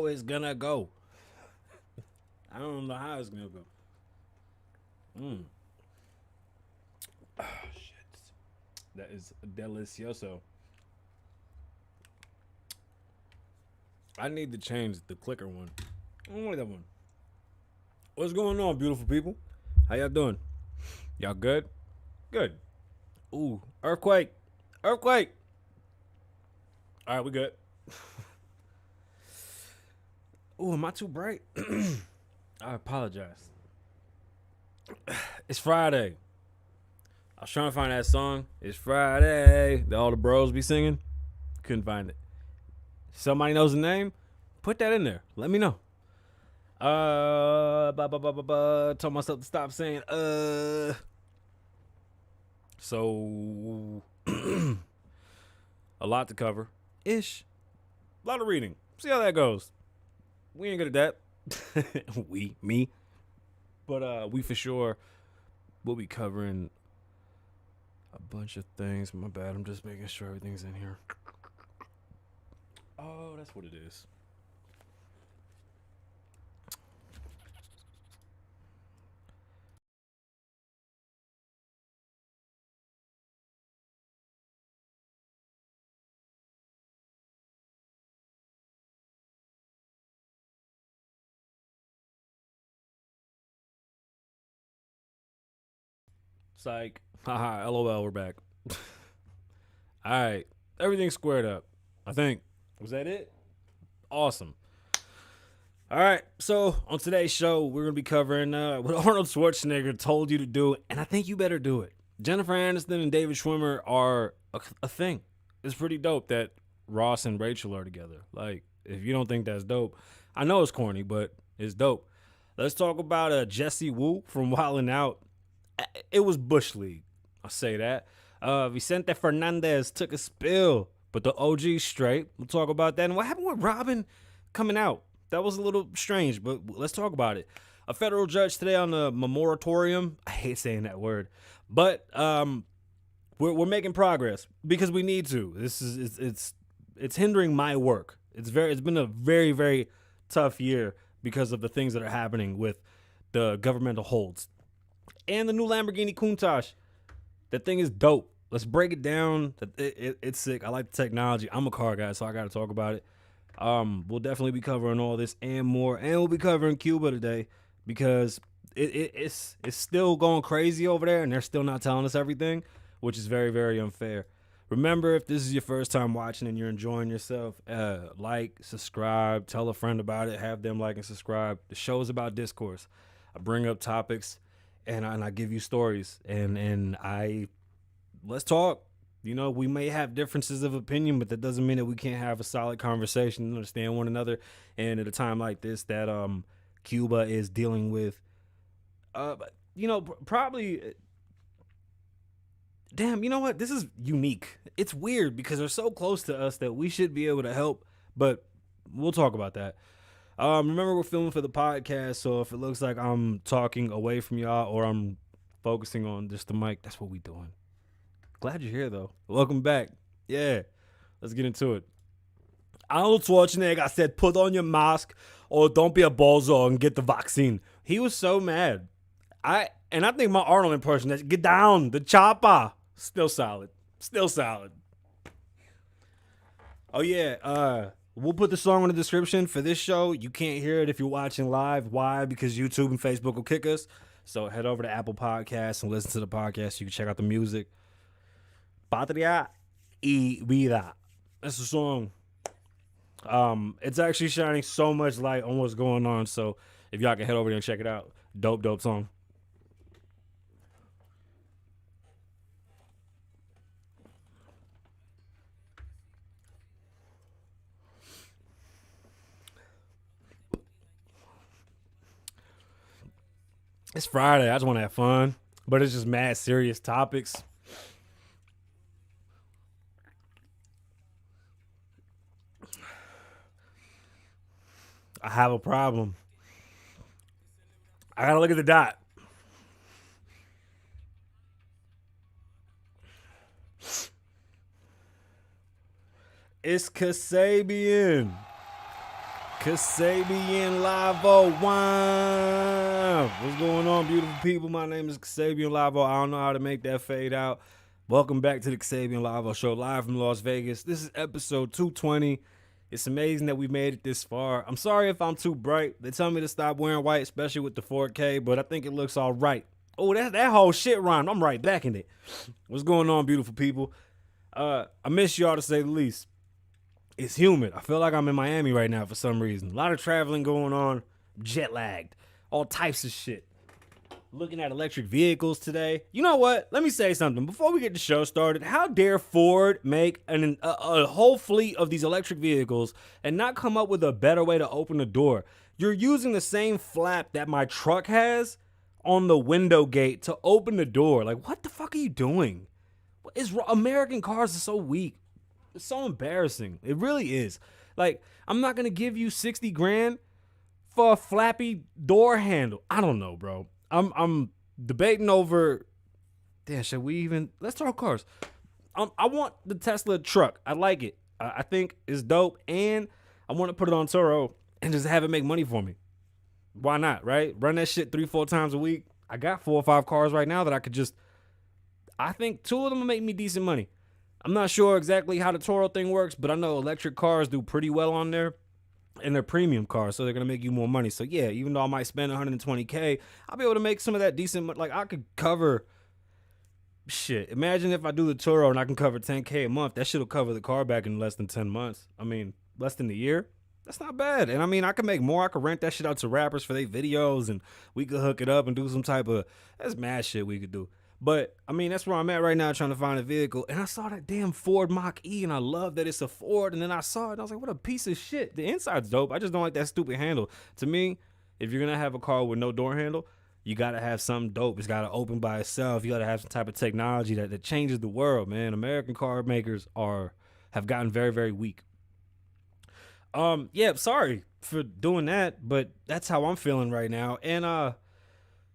It's gonna go. I don't know how it's gonna go. Mm. Oh, shit. That is delicioso. I need to change the clicker one. I don't want that one. What's going on, beautiful people? How y'all doing? Y'all good? Good. Ooh, earthquake. Earthquake. All right, we good. Ooh, am I too bright? I apologize. It's Friday. I was trying to find that song. It's Friday that all the bros be singing. Couldn't find it. Somebody knows the name? Put that in there. Let me know. Told myself to stop saying So a lot to cover. Ish. A lot of reading. See how that goes. We ain't good at that. Me. But we for sure will be covering a bunch of things. My bad. I'm just making sure everything's in here. Oh, that's what it is. Psych. Haha, LOL, we're back. All right. Everything's squared up. I think. Was that it? Awesome. All right. So, on today's show, we're going to be covering what Arnold Schwarzenegger told you to do, and I think you better do it. Jennifer Aniston and David Schwimmer are a thing. It's pretty dope that Ross and Rachel are together. Like, if you don't think that's dope, I know it's corny, but it's dope. Let's talk about Jesse Wu from Wildin' Out. It was Bush League. I'll say that. Vicente Fernandez took a spill, but the OG straight. We'll talk about that. And what happened with Robin coming out? That was a little strange, but let's talk about it. A federal judge today on the moratorium. I hate saying that word, but we're making progress because we need to. This is it's hindering my work. It's been a very tough year because of the things that are happening with the governmental holds and the new Lamborghini Countach. That thing is dope. Let's break it down. It's sick. I like the technology. I'm a car guy, so I got to talk about it. We'll definitely be covering all this and more, and we'll be covering Cuba today because it's still going crazy over there, and they're still not telling us everything, which is very unfair. Remember, if this is your first time watching and you're enjoying yourself, like, subscribe, tell a friend about it, have them like and subscribe. The show is about discourse. I bring up topics and I give you stories and I let's talk. You know, we may have differences of opinion, but that doesn't mean that we can't have a solid conversation and understand one another. And at a time like this, that Cuba is dealing with, probably. Damn, you know what? This is unique. It's weird because they're so close to us that we should be able to help, but we'll talk about that. Remember, we're filming for the podcast, so if it looks like I'm talking away from y'all or I'm focusing on just the mic, that's what we doing. Glad you're here, though. Welcome back. Yeah, let's get into it. Arnold Schwarzenegger said, put on your mask or don't be a bozo and get the vaccine. He was so mad. I think my Arnold impression is, get down, the chopper. Still solid. Still solid. Oh, yeah. We'll put the song in the description for this show. You can't hear it if you're watching live. Why? Because YouTube and Facebook will kick us. So head over to Apple Podcasts and listen to the podcast. You can check out the music. Patria y Vida. That's the song. It's actually shining so much light on what's going on. So if y'all can head over there and check it out. Dope song. It's Friday. I just want to have fun. But it's just mad serious topics. I have a problem. I gotta look at the dot. It's Kasabian. Kasabian Lavoe. Wow. What's going on, beautiful people? My name is Kasabian Lavoe. I don't know how to make that fade out. Welcome back to the Kasabian Lavoe Show, live from Las Vegas. This is episode 220. It's amazing that we made it this far. I'm sorry if I'm too bright. They tell me to stop wearing white, especially with the 4K, but I think it looks all right. Oh, that whole shit rhymed. I'm right back in it. What's going on, beautiful people? I miss y'all, to say the least. It's humid. I feel like I'm in Miami right now for some reason. A lot of traveling going on. Jet lagged. All types of shit. Looking at electric vehicles today. You know what? Let me say something. Before we get the show started, how dare Ford make a whole fleet of these electric vehicles and not come up with a better way to open the door? You're using the same flap that my truck has on the window gate to open the door. Like, what the fuck are you doing? American cars are so weak. It's so embarrassing. It really is. Like, I'm not gonna give you 60 grand for a flappy door handle. I don't know, bro. I'm debating over. Damn, should we even? Let's talk cars. I want the Tesla truck. I like it. I think it's dope, and I want to put it on Turo and just have it make money for me. Why not? Right? Run that shit 3-4 times a week. I got 4 or 5 cars right now that I could just. I think 2 of them will make me decent money. I'm not sure exactly how the Toro thing works, but I know electric cars do pretty well on there, and they're premium cars, so they're going to make you more money. So yeah, even though I might spend $120K, I'll be able to make some of that decent, like I could cover, shit, imagine if I do the Toro and I can cover $10K a month. That shit will cover the car back in less than 10 months. I mean, less than a year. That's not bad. And I mean, I could make more. I could rent that shit out to rappers for their videos, and we could hook it up and do some type of, that's mad shit we could do. But, I mean, that's where I'm at right now, trying to find a vehicle. And I saw that damn Ford Mach-E, and I love that it's a Ford. And then I saw it, and I was like, what a piece of shit. The inside's dope. I just don't like that stupid handle. To me, if you're going to have a car with no door handle, you got to have something dope. It's got to open by itself. You got to have some type of technology that changes the world, man. American car makers have gotten very, very weak. Yeah, sorry for doing that, but that's how I'm feeling right now. And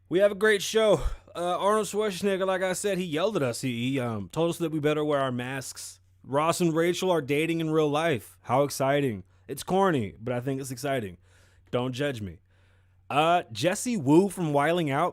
we have a great show. Arnold Schwarzenegger, like I said, he yelled at us. He told us that we better wear our masks. Ross and Rachel are dating in real life. How exciting. It's corny, but I think it's exciting. Don't judge me. Jesse Wu from Wilding. I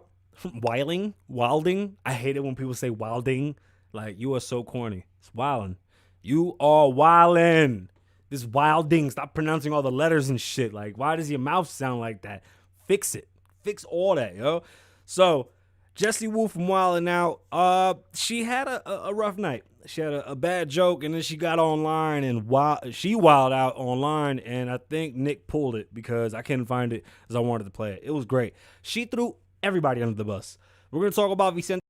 hate it when people say wilding. Like, you are so corny. It's wilding. You are wilding. This wilding. Stop pronouncing all the letters and shit. Like, why does your mouth sound like that? Fix it. Fix all that, yo. So, Jessie Wu from Wildin' Out, she had a rough night. She had a bad joke, and then she got online and she wilded out online, and I think Nick pulled it because I couldn't find it as I wanted to play it. It was great. She threw everybody under the bus. We're going to talk about Vicente.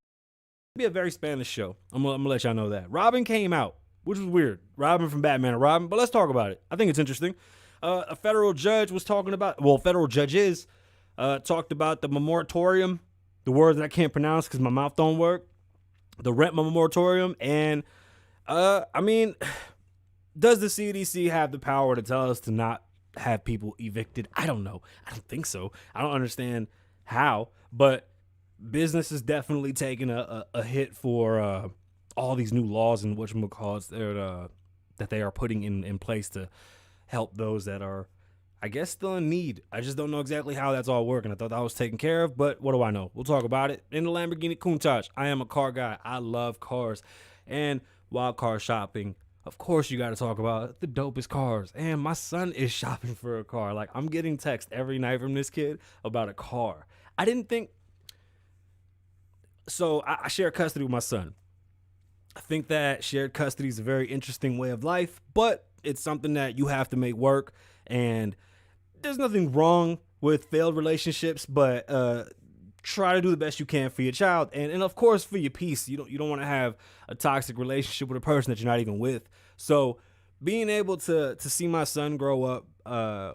It'll be a very Spanish show. I'm gonna let y'all know that. Robin came out, which was weird. Robin from Batman and Robin, but let's talk about it. I think it's interesting. A federal judge was talking about, federal judges talked about the moratorium. The words that I can't pronounce because my mouth don't work. The rent moratorium. And, I mean, does the CDC have the power to tell us to not have people evicted? I don't know. I don't think so. I don't understand how. But business is definitely taking a hit for all these new laws and whatchamacallits that they are putting in place to help those that are, I guess, still in need. I just don't know exactly how that's all working. I thought that was taken care of, but what do I know? We'll talk about it. In the Lamborghini Countach, I am a car guy. I love cars. And while car shopping, of course you got to talk about the dopest cars. And my son is shopping for a car. Like, I'm getting texts every night from this kid about a car. I didn't think... So, I share custody with my son. I think that shared custody is a very interesting way of life, but it's something that you have to make work. And there's nothing wrong with failed relationships, but try to do the best you can for your child, and of course for your peace. You don't want to have a toxic relationship with a person that you're not even with. So being able to see my son grow up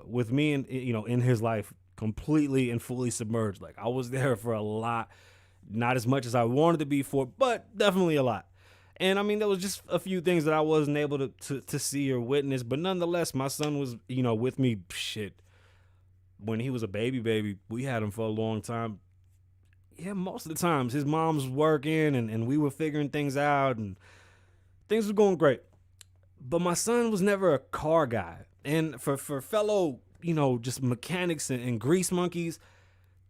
with me and in his life completely and fully submerged. Like, I was there for a lot, not as much as I wanted to be for, but definitely a lot. And I mean, there was just a few things that I wasn't able to see or witness, but nonetheless, my son was, with me, when he was a baby. We had him for a long time. Yeah, most of the times his mom was working and we were figuring things out and things were going great. But my son was never a car guy. And for fellow, just mechanics and grease monkeys.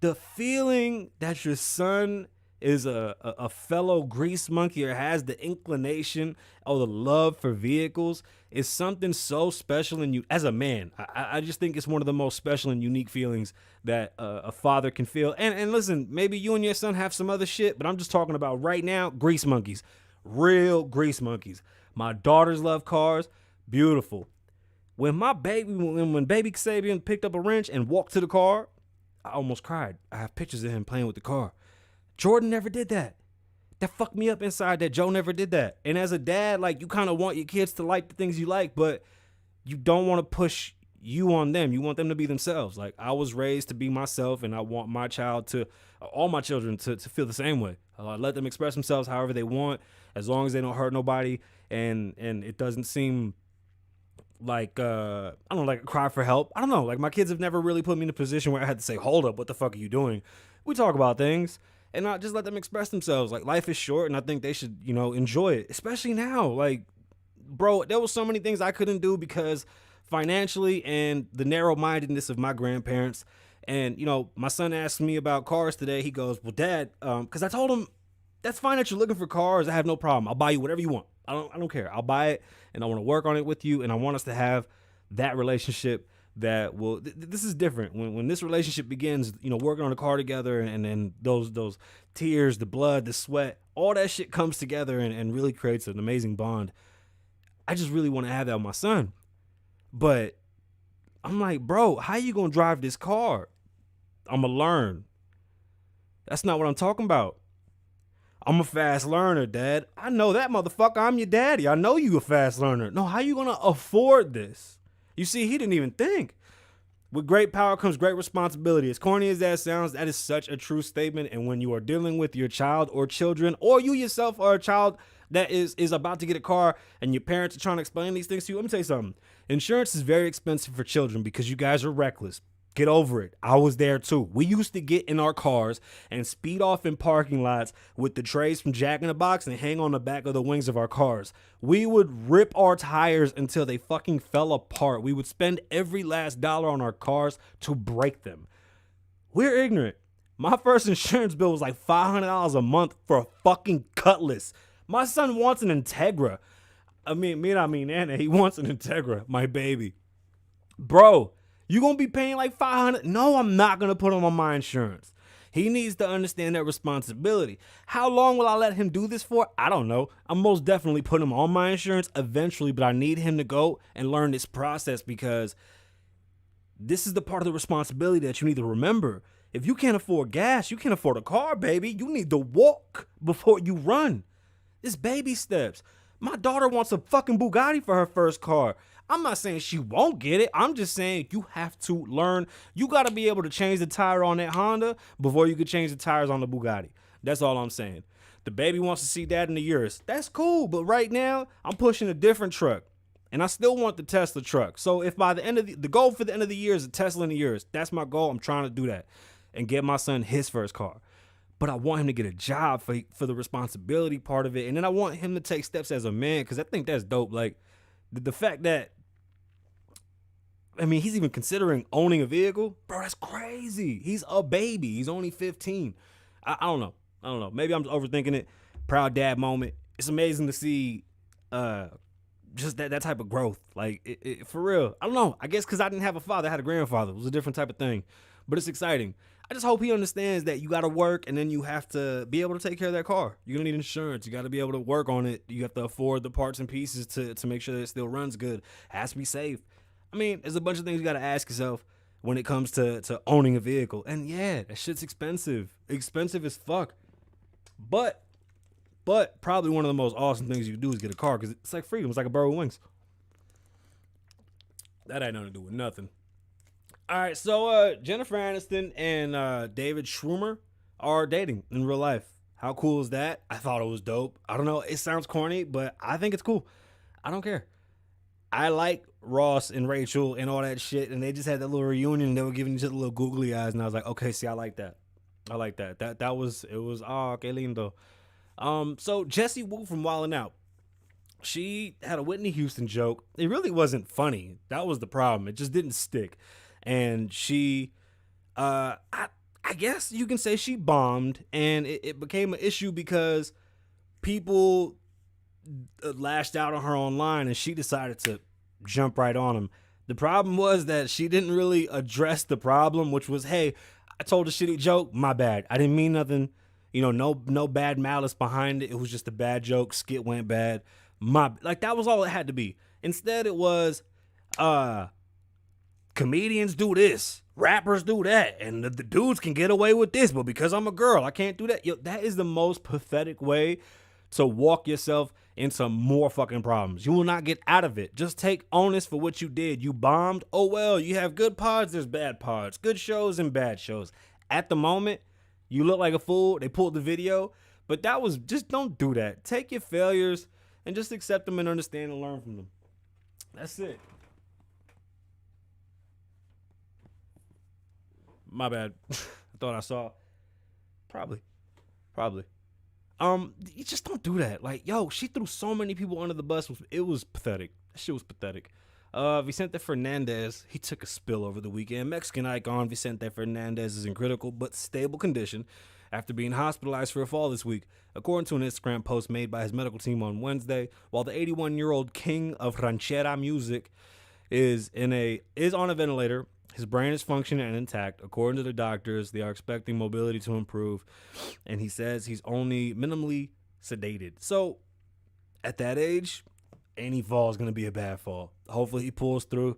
The feeling that your son is a fellow grease monkey or has the inclination or the love for vehicles is something so special in you as a man. I just think it's one of the most special and unique feelings that a father can feel. And listen, maybe you and your son have some other shit, but I'm just talking about right now, grease monkeys, real grease monkeys. My daughters love cars, beautiful. When baby Kasabian picked up a wrench and walked to the car, I almost cried. I have pictures of him playing with the car. Jordan never did that. That fucked me up inside that Joe never did that. And as a dad, like, you kind of want your kids to like the things you like, but you don't want to push you on them. You want them to be themselves. Like, I was raised to be myself, and I want my child to, all my children to feel the same way. Let them express themselves however they want, as long as they don't hurt nobody, and it doesn't seem like I don't know, like a cry for help. I don't know. Like, my kids have never really put me in a position where I had to say, hold up, what the fuck are you doing? We talk about things and not just let them express themselves. Like, life is short, and I think they should, enjoy it, especially now. Like, bro, there was so many things I couldn't do because financially and the narrow-mindedness of my grandparents. And, my son asked me about cars today. He goes, well, Dad, because I told him, that's fine that you're looking for cars. I have no problem. I'll buy you whatever you want. I don't care. I'll buy it, and I want to work on it with you, and I want us to have that relationship that will. This is different. When this relationship begins, working on a car together, and then those tears, the blood, the sweat, all that shit comes together and really creates an amazing bond. I just really want to have that with my son, but I'm like, bro, how you gonna drive this car? I'm gonna learn. That's not what I'm talking about. I'm a fast learner, Dad. I know that, motherfucker. I'm your daddy. I know you a fast learner. No, how you gonna afford this? You see, he didn't even think. With great power comes great responsibility. As corny as that sounds, that is such a true statement. And when you are dealing with your child or children, or you yourself are a child that is about to get a car and your parents are trying to explain these things to you, let me tell you something. Insurance is very expensive for children because you guys are reckless. Get over it. I was there too. We used to get in our cars and speed off in parking lots with the trays from Jack in the Box and hang on the back of the wings of our cars. We would rip our tires until they fucking fell apart. We would spend every last dollar on our cars to break them. We're ignorant. My first insurance bill was like $500 a month for a fucking Cutlass. My son wants an Integra. Anna, he wants an Integra, my baby. Bro, you gonna be paying like $500? No, I'm not gonna put him on my insurance. He needs to understand that responsibility. How long will I let him do this for? I don't know. I'm most definitely putting him on my insurance eventually, but I need him to go and learn this process because this is the part of the responsibility that you need to remember. If you can't afford gas, you can't afford a car, baby. You need to walk before you run. It's baby steps. My daughter wants a fucking Bugatti for her first car. I'm not saying she won't get it. I'm just saying you have to learn. You got to be able to change the tire on that Honda before you could change the tires on the Bugatti. That's all I'm saying. The baby wants to see dad in the Urus. That's cool. But right now, I'm pushing a different truck. And I still want the Tesla truck. So if by the end of the goal for the end of the year is a Tesla in the Urus, that's my goal. I'm trying to do that and get my son his first car. But I want him to get a job for the responsibility part of it. And then I want him to take steps as a man because I think that's dope. Like, the fact that, he's even considering owning a vehicle. Bro, that's crazy. He's a baby. He's only 15. I don't know. Maybe I'm just overthinking it. Proud dad moment. It's amazing to see just that type of growth. Like, for real. I don't know. I guess because I didn't have a father. I had a grandfather. It was a different type of thing. But it's exciting. I just hope he understands that you got to work and then you have to be able to take care of that car. You're going to need insurance. You got to be able to work on it. You have to afford the parts and pieces to make sure that it still runs good. It has to be safe. There's a bunch of things you got to ask yourself when it comes to owning a vehicle. And yeah, that shit's expensive. Expensive as fuck. But probably one of the most awesome things you can do is get a car because it's like freedom. It's like a bird with wings. That ain't nothing to do with nothing. All right, so Jennifer Aniston and David Schwimmer are dating in real life. How cool is that? I thought it was dope. I don't know. It sounds corny, but I think it's cool. I don't care. I like Ross and Rachel and all that shit, and they just had that little reunion, and they were giving each other little googly eyes, and I was like, okay, see, I like that. I like that. It was, que lindo. So Jessie Woo from Wildin' Out, she had a Whitney Houston joke. It really wasn't funny. That was the problem. It just didn't stick. and she, I guess you can say she bombed, and it became an issue because people lashed out on her online, and she decided to jump right on him. The problem was that she didn't really address the problem, which was, hey, I told a shitty joke, my bad. I didn't mean nothing. No bad malice behind it. It was just a bad joke. Skit went bad. That was all it had to be. Instead, it was, comedians do this, rappers do that, and the dudes can get away with this, but because I'm a girl, I can't do that. Yo, that is the most pathetic way to walk yourself into more fucking problems. You will not get out of it. Just take onus for what you did. You bombed. Oh well, you have good pods, there's bad pods, good shows and bad shows. At the moment, you look like a fool. They pulled the video, but that was just, don't do that. Take your failures and just accept them and understand and learn from them. That's it. My bad. I thought I saw. Probably. You just don't do that. Like, yo, she threw so many people under the bus. It was pathetic. That shit was pathetic. Vicente Fernandez, he took a spill over the weekend. Mexican icon Vicente Fernandez is in critical but stable condition after being hospitalized for a fall this week, according to an Instagram post made by his medical team on Wednesday. While the 81-year-old king of ranchera music is on a ventilator, his brain is functioning and intact. According to the doctors, they are expecting mobility to improve, and he says he's only minimally sedated. So, at that age, any fall is going to be a bad fall. Hopefully, he pulls through.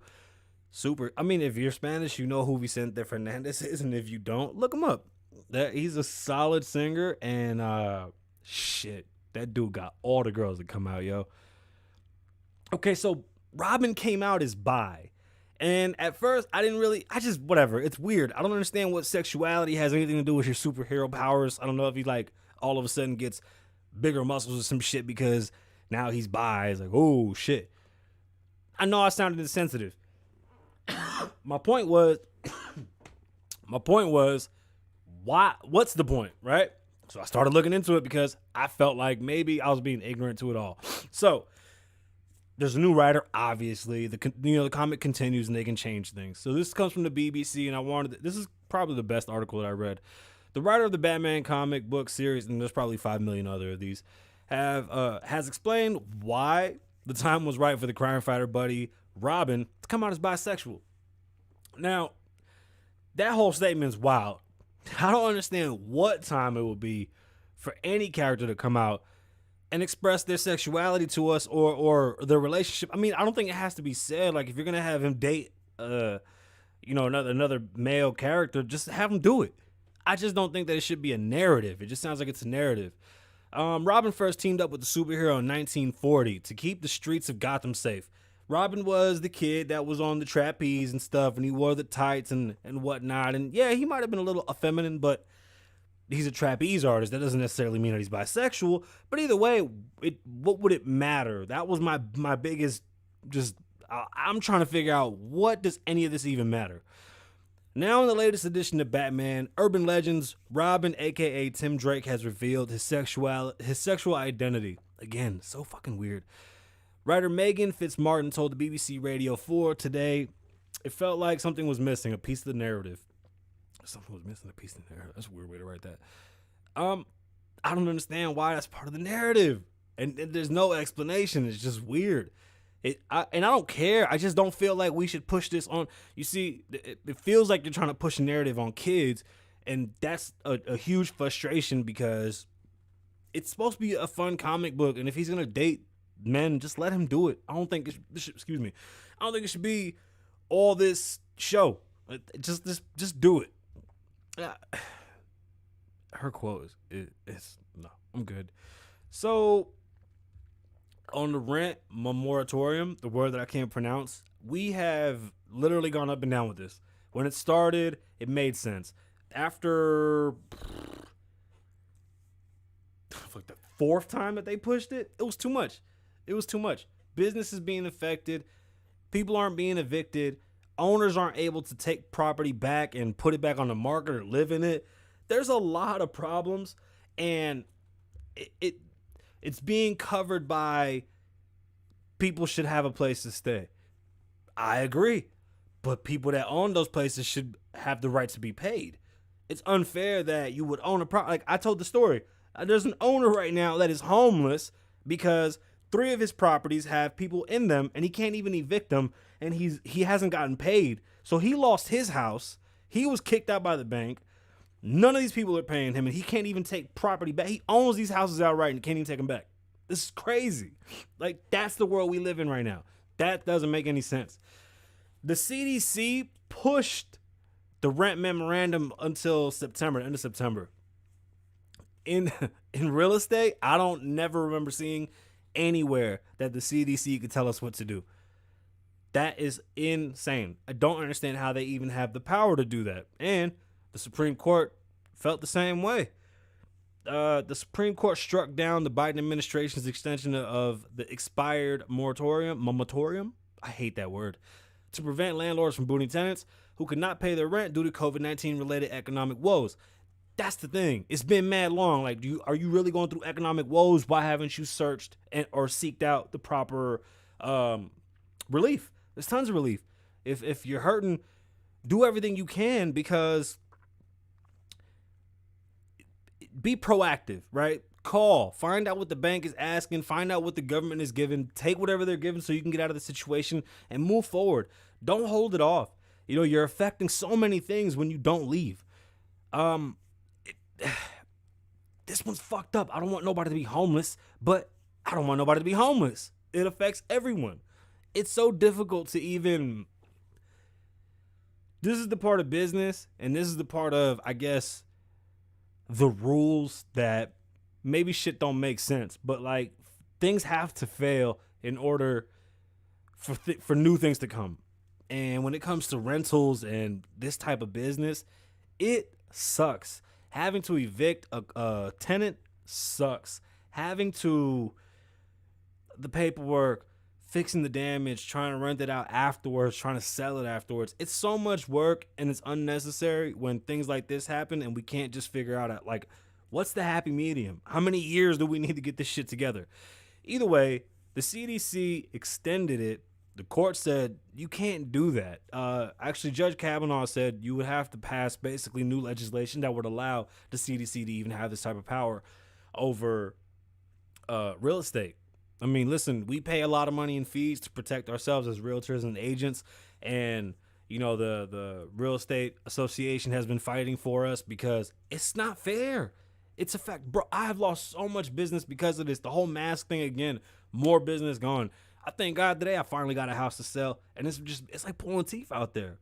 Super. I mean, if you're Spanish, you know who Vicente Fernandez is, and if you don't, look him up. He's a solid singer, and shit, that dude got all the girls that come out, yo. Okay, so Robin came out as bi. And at first, whatever. It's weird. I don't understand what sexuality has anything to do with your superhero powers. I don't know if he, like, all of a sudden gets bigger muscles or some shit because now he's bi. It's like, oh, shit. I know I sounded insensitive. My point was, what's the point, right? So I started looking into it because I felt like maybe I was being ignorant to it all. So there's a new writer, obviously. The comic continues and they can change things. So this comes from the BBC, and this is probably the best article that I read. The writer of the Batman comic book series, and there's probably 5 million other of these, has explained why the time was right for the crime fighter buddy Robin to come out as bisexual. Now, that whole statement's wild. I don't understand what time it would be for any character to come out and express their sexuality to us or their relationship. I mean, I don't think it has to be said. Like, if you're gonna have him date, another male character, just have him do it. I just don't think that it should be a narrative. It just sounds like it's a narrative. Robin first teamed up with the superhero in 1940 to keep the streets of Gotham safe. Robin was the kid that was on the trapeze and stuff, and he wore the tights and whatnot. And yeah, he might have been a little effeminate, but he's a trapeze artist. That doesn't necessarily mean that he's bisexual. But either way, what would it matter? That was my biggest, I'm trying to figure out, what does any of this even matter? Now in the latest edition of Batman, Urban Legends, Robin, a.k.a. Tim Drake, has revealed his sexual identity. Again, so fucking weird. Writer Megan Fitzmartin told the BBC Radio 4 today, it felt like something was missing, a piece of the narrative. Something was missing, a piece of the narrative. That's a weird way to write that. I don't understand why that's part of the narrative. And there's no explanation. It's just weird. And I don't care. I just don't feel like we should push this on. You see, it feels like you're trying to push a narrative on kids. And that's a huge frustration because it's supposed to be a fun comic book. And if he's going to date men, just let him do it. I don't think it should be all this show. Just do it. Her quote is no, I'm good. So on the rent moratorium, the word that I can't pronounce, we have literally gone up and down with this. When it started, it made sense. After like the 4th time that they pushed it, it was too much. Business is being affected. People aren't being evicted. Owners aren't able to take property back and put it back on the market or live in it. There's a lot of problems, and it's being covered by people should have a place to stay. I agree. but people that own those places should have the right to be paid. It's unfair that you would own a property. Like I told the story, there's an owner right now that is homeless because 3 of his properties have people in them, and he can't even evict them, and he hasn't gotten paid. So he lost his house. He was kicked out by the bank. None of these people are paying him, and he can't even take property back. He owns these houses outright and can't even take them back. This is crazy. Like, that's the world we live in right now. That doesn't make any sense. The CDC pushed the rent memorandum until September, end of September. In real estate, I don't never remember seeing anywhere that the CDC could tell us what to do. That is insane. I don't understand how they even have the power to do that. And the Supreme Court felt the same way. The Supreme Court struck down the Biden administration's extension of the expired moratorium. I hate that word. To prevent landlords from booting tenants who could not pay their rent due to COVID-19 related economic woes. That's the thing. It's been mad long. Like, are you really going through economic woes? Why haven't you searched or seeked out the proper relief? There's tons of relief. If you're hurting, do everything you can, because be proactive, right? Call, find out what the bank is asking, find out what the government is giving, take whatever they're giving so you can get out of the situation and move forward. Don't hold it off. You know, you're affecting so many things when you don't leave. This one's fucked up. I don't want nobody to be homeless, but I don't want nobody to be homeless. It affects everyone. It's so difficult to even. This is the part of business, and this is the part of, I guess, the rules that maybe shit don't make sense, but like things have to fail in order for new things to come. And when it comes to rentals and this type of business, it sucks. Having to evict a tenant sucks. Having to the paperwork, fixing the damage, trying to rent it out afterwards, trying to sell it afterwards. It's so much work, and it's unnecessary when things like this happen and we can't just figure out, like, what's the happy medium? How many years do we need to get this shit together? Either way, the CDC extended it. The court said you can't do that. Actually, Judge Kavanaugh said you would have to pass basically new legislation that would allow the CDC to even have this type of power over real estate. I mean, listen, we pay a lot of money in fees to protect ourselves as realtors and agents. And, you know, the real estate association has been fighting for us because it's not fair. It's a fact. Bro, I have lost so much business because of this. The whole mask thing, again, more business gone. I thank God today I finally got a house to sell. And it's like pulling teeth out there.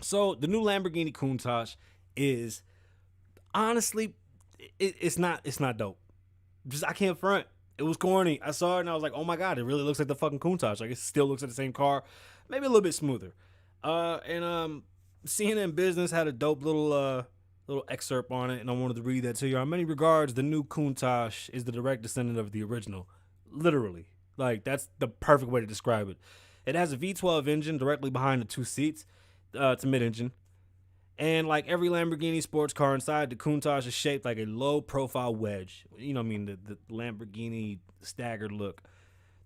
So the new Lamborghini Countach is, honestly, it's not dope. Just, I can't front. It was corny. I saw it and I was like, oh my God, it really looks like the fucking Countach. Like, it still looks like the same car, maybe a little bit smoother. And CNN Business had a dope little excerpt on it, and I wanted to read that to you. In many regards, the new Countach is the direct descendant of the original. Literally. Like, that's the perfect way to describe it. It has a V12 engine directly behind the 2 seats. It's a mid-engine. And like every Lamborghini sports car inside, the Countach is shaped like a low-profile wedge. You know what I mean? The Lamborghini staggered look.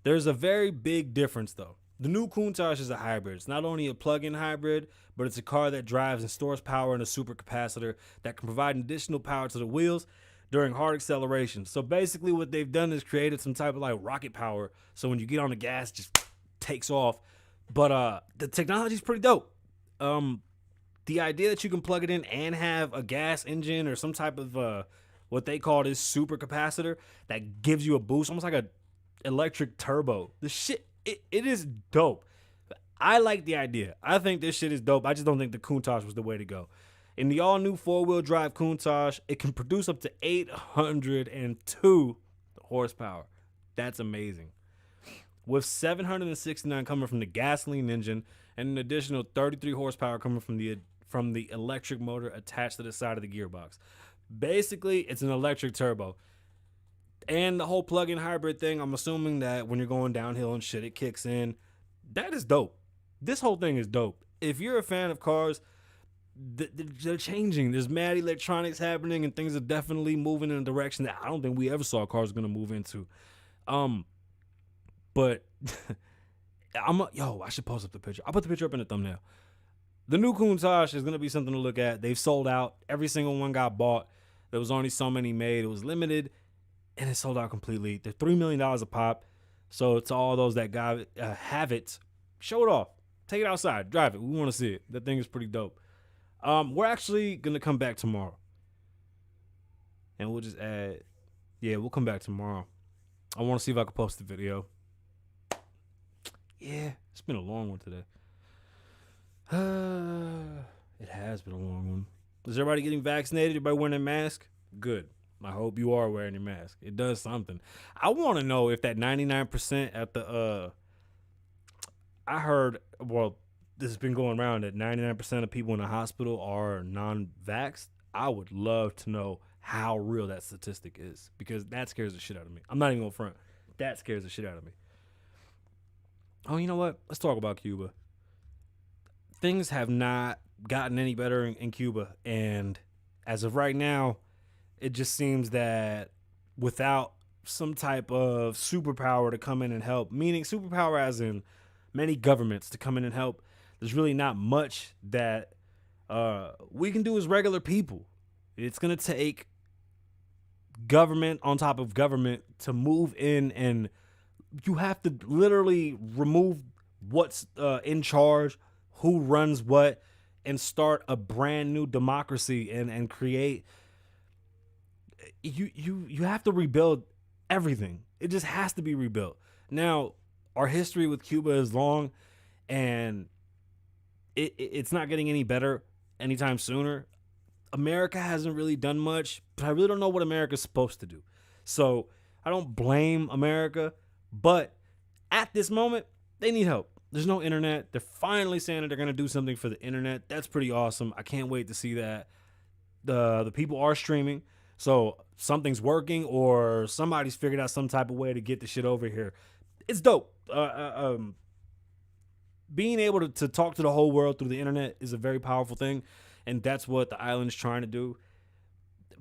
There's a very big difference, though. The new Countach is a hybrid. It's not only a plug-in hybrid, but it's a car that drives and stores power in a supercapacitor that can provide additional power to the wheels during hard acceleration. So basically what they've done is created some type of like rocket power. So when you get on the gas, it just takes off. But the technology is pretty dope. The idea that you can plug it in and have a gas engine or some type of what they call this super capacitor that gives you a boost, almost like a electric turbo. The shit, it is dope. I like the idea. I think this shit is dope. I just don't think the Countach was the way to go. In the all-new four-wheel drive Countach, it can produce up to 802 horsepower. That's amazing. With 769 coming from the gasoline engine and an additional 33 horsepower coming from the electric motor attached to the side of the gearbox. Basically, it's an electric turbo. And the whole plug-in hybrid thing, I'm assuming that when you're going downhill and shit, it kicks in. That is dope. This whole thing is dope. If you're a fan of cars, they're changing. There's mad electronics happening, and things are definitely moving in a direction that I don't think we ever saw cars going to move into. But I should post up the picture. I'll put the picture up in the thumbnail. The new Countach is going to be something to look at. They've sold out. Every single one got bought. There was only so many made. It was limited, and it sold out completely. They're $3 million a pop. So to all those that have it, show it off. Take it outside. Drive it. We want to see it. That thing is pretty dope. We're actually going to come back tomorrow. And we'll just add, we'll come back tomorrow. I want to see if I can post the video. Yeah, it's been a long one today. It has been a long one. Is everybody getting vaccinated? Everybody wearing a mask? Good. I hope you are wearing your mask. It does something. I want to know if that 99% at the I heard, well, this has been going around that 99% of people in the hospital are non-vaxxed. I would love to know how real that statistic is, because that scares the shit out of me. I'm not even gonna front. That scares the shit out of me. Oh, you know what? Let's talk about Cuba. Things have not gotten any better in Cuba, and as of right now, it just seems that without some type of superpower to come in and help, meaning superpower as in many governments to come in and help, there's really not much that we can do as regular people. It's going to take government on top of government to move in, and you have to literally remove what's in charge, who runs what, and start a brand new democracy and create. You have to rebuild everything. It just has to be rebuilt. Now, our history with Cuba is long, and it's not getting any better anytime sooner. America hasn't really done much, but I really don't know what America's supposed to do. So I don't blame America, but at this moment, they need help. There's no internet. They're finally saying that they're going to do something for the internet. That's pretty awesome. I can't wait to see that. The people are streaming, so something's working, or somebody's figured out some type of way to get the shit over here. It's dope. Being able to talk to the whole world through the internet is a very powerful thing, and that's what the island is trying to do.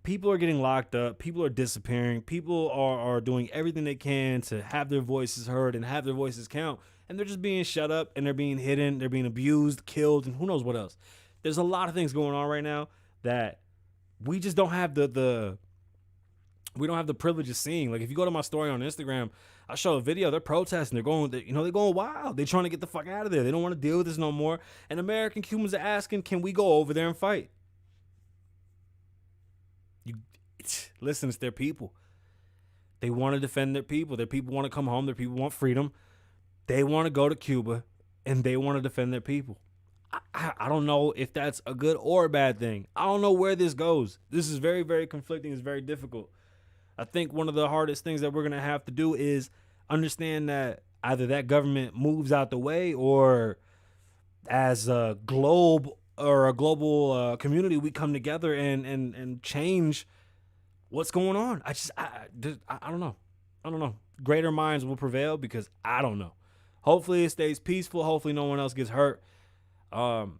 People are getting locked up. People are disappearing. People are doing everything they can to have their voices heard and have their voices count, and they're just being shut up, and they're being hidden. They're being abused, killed, and who knows what else. There's a lot of things going on right now that we just don't have the privilege of seeing. Like, if you go to my story on Instagram, I show a video. They're protesting. They're going wild. They're trying to get the fuck out of there. They don't want to deal with this no more. And American Cubans are asking, can we go over there and fight? Listen, it's their people. They want to defend their people. Their people want to come home. Their people want freedom. They want to go to Cuba, and they want to defend their people. I don't know if that's a good or a bad thing. I don't know where this goes. This is very, very conflicting. It's very difficult. I think one of the hardest things that we're going to have to do is understand that either that government moves out the way, or as a globe or a global community, we come together and change what's going on. I don't know. I don't know. Greater minds will prevail, because I don't know. Hopefully it stays peaceful. Hopefully no one else gets hurt. Man,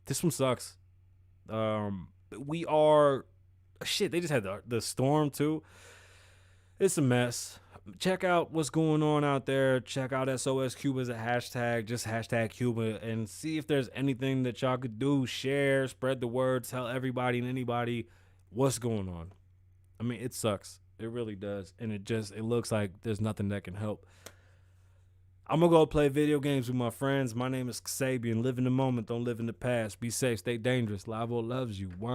this one sucks. We are shit. They just had the storm too. It's a mess. Check out what's going on out there. Check out SOS Cuba as a hashtag. Just hashtag Cuba, and see if there's anything that y'all could do. Share, spread the word, tell everybody and anybody what's going on. I mean, it sucks. It really does. And it looks like there's nothing that can help. I'm going to go play video games with my friends. My name is Kasabian. Live in the moment. Don't live in the past. Be safe. Stay dangerous. Lavoe loves you. Wow.